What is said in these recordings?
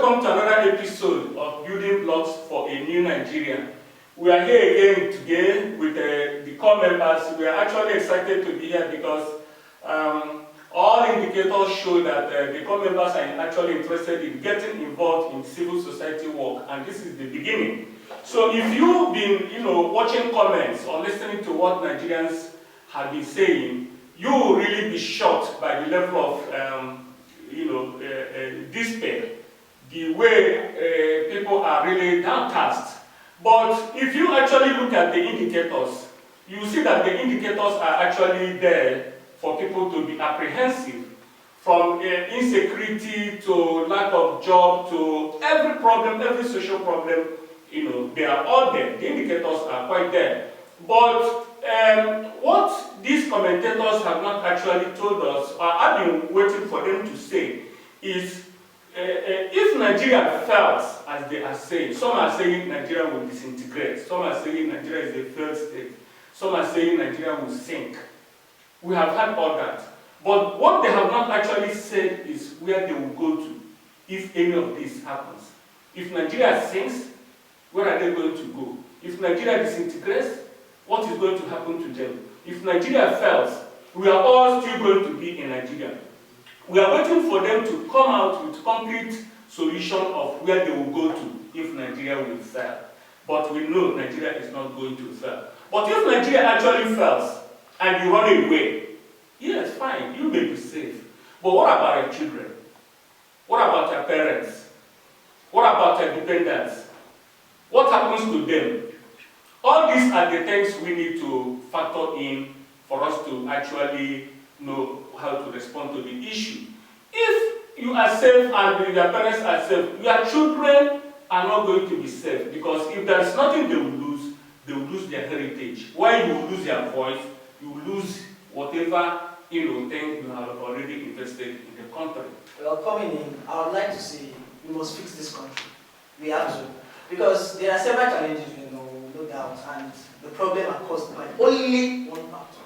welcome to another episode of Building Blocks for a New Nigeria. We are here again today with the core members. We are actually excited to be here because all indicators show that the core members are actually interested in getting involved in civil society work, and this is the beginning. So if you've been, watching comments or listening to what Nigerians have been saying, you will really be shocked by the level of despair, the way people are really downcast. But if you actually look at the indicators, you see that the indicators are actually there for people to be apprehensive, from insecurity to lack of job to every problem, every social problem, they are all there. The indicators are quite there. But what these commentators have not actually told us, or I've been waiting for them to say, is if Nigeria fails, as they are saying, some are saying Nigeria will disintegrate, some are saying Nigeria is a failed state, some are saying Nigeria will sink. We have had all that. But what they have not actually said is where they will go to if any of this happens. If Nigeria sinks, where are they going to go? If Nigeria disintegrates, what is going to happen to them? If Nigeria fails, we are all still going to be in Nigeria. We are waiting for them to come out with concrete solution of where they will go to if Nigeria will fail. But we know Nigeria is not going to fail. But if Nigeria actually fails and you run away, yes, fine, you may be safe. But what about your children? What about your parents? What about your dependents? What happens to them? All these are the things we need to factor in for us to actually know how to respond to the issue. If you are safe and your parents are safe, your children are not going to be safe, because if there is nothing they will lose their heritage. While you will lose your voice, you will lose whatever thing you have already invested in the country. Well, coming in, I would like to say we must fix this country. We have to. Because there are several challenges, no doubt, and the problem are caused by only one factor,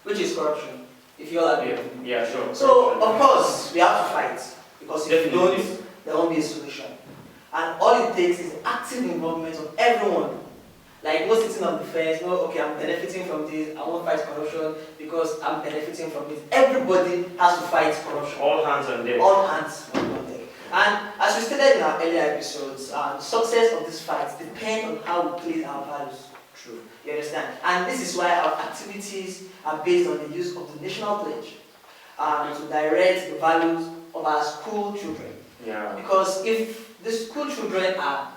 which is corruption. If you all agree. Yeah, sure. So, of course, we have to fight, because if you don't, there won't be a solution. And all it takes is active involvement of everyone. Like, no sitting on the fence, okay, I'm benefiting from this, I won't fight corruption because I'm benefiting from this. Everybody has to fight corruption. All hands on deck. All hands on deck. And as we stated in our earlier episodes, the success of this fight depends on how we place our values. True. You understand? And this is why our activities are based on the use of the National Pledge to direct the values of our school children. Yeah. Because if the school children are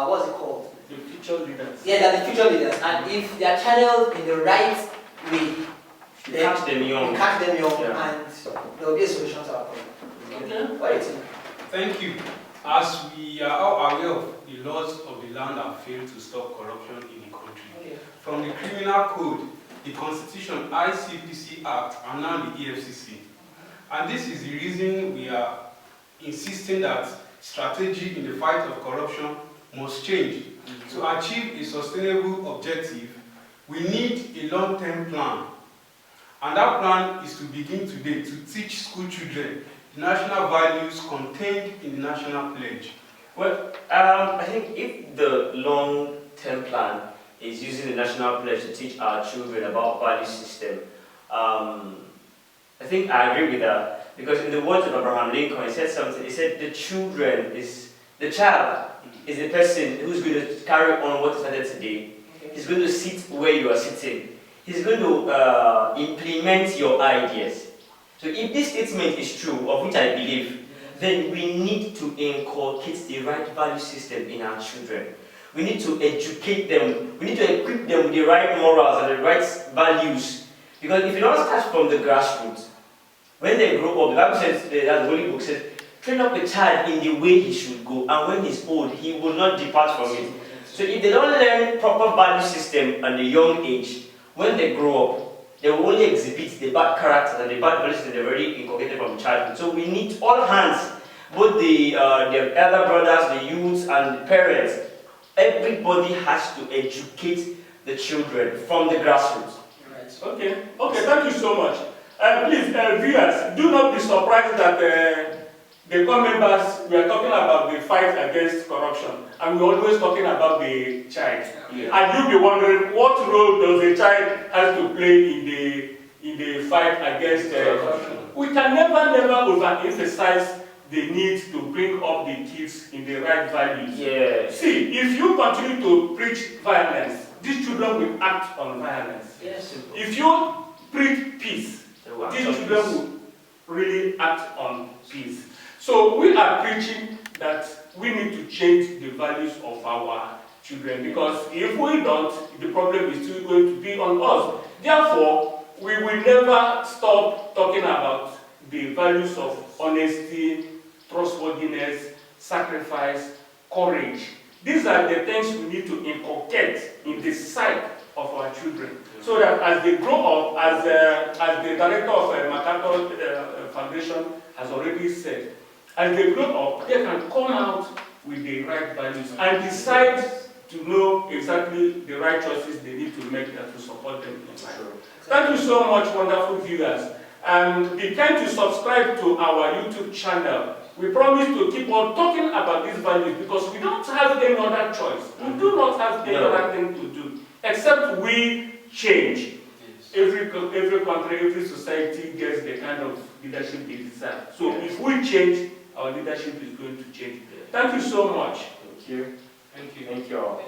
what's it called? The future leaders. Yeah, they're the future leaders. And if they are channeled in the right way, you catch them young. Yeah. And there will be a solution to our problem. Okay. What do you think? Thank you. As we are all aware of, the laws of the land have failed to stop corruption in the country. Okay. From the Criminal Code, the Constitution, ICPC Act, and now the EFCC. And this is the reason we are insisting that strategy in the fight of corruption must change. To achieve a sustainable objective, we need a long-term plan. And that plan is to begin today to teach school children the national values contained in the National Pledge. Well, I think if the long-term plan is using the National Pledge to teach our children about value system, I think I agree with that. Because in the words of Abraham Lincoln, he said something. He said, the child is the person who's going to carry on what is started today. Okay. He's going to sit where you are sitting. He's going to implement your ideas. So if this statement is true, of which I believe, then we need to inculcate the right value system in our children. We need to educate them. We need to equip them with the right morals and the right values. Because if you don't start from the grassroots, when they grow up, the Bible says, the Holy Book says, train up a child in the way he should go, and when he's old, he will not depart from it. So if they don't learn proper value system at a young age, when they grow up, they will only exhibit the bad characters and the bad values that they've already inculcated from childhood. So we need all hands, both the elder brothers, the youths, and the parents. Everybody has to educate the children from the grassroots. Right. Okay, thank you so much. Please, viewers, do not be surprised that the core members, we are talking about the fight against corruption, and we're always talking about the child. Yeah. And you'll be wondering, what role does a child have to play in the fight against corruption? We can never overemphasize the need to bring up the kids in the right values. Yeah. See, if you continue to preach violence, these children will act on violence. Yes. If you preach peace, these children Peace. will really act on peace. So we are preaching that we need to change the values of our children, because if we don't, the problem is still going to be on us. Therefore, we will never stop talking about the values of honesty, trustworthiness, sacrifice, courage. These are the things we need to inculcate in the sight of our children, so that as they grow up, as the director of MacArthur Foundation has already said, as they grow up, they can come out with the right values and decide to know exactly the right choices they need to make that will support them in life. Thank you so much, wonderful viewers. And be kind to subscribe to our YouTube channel. We promise to keep on talking about these values, because we don't have any other choice. We do not have any other thing to do except we change. Every country, every society gets the kind of leadership they desire. So if we change, our leadership is going to change. Thank you so much. Thank you. Thank you. Thank you all.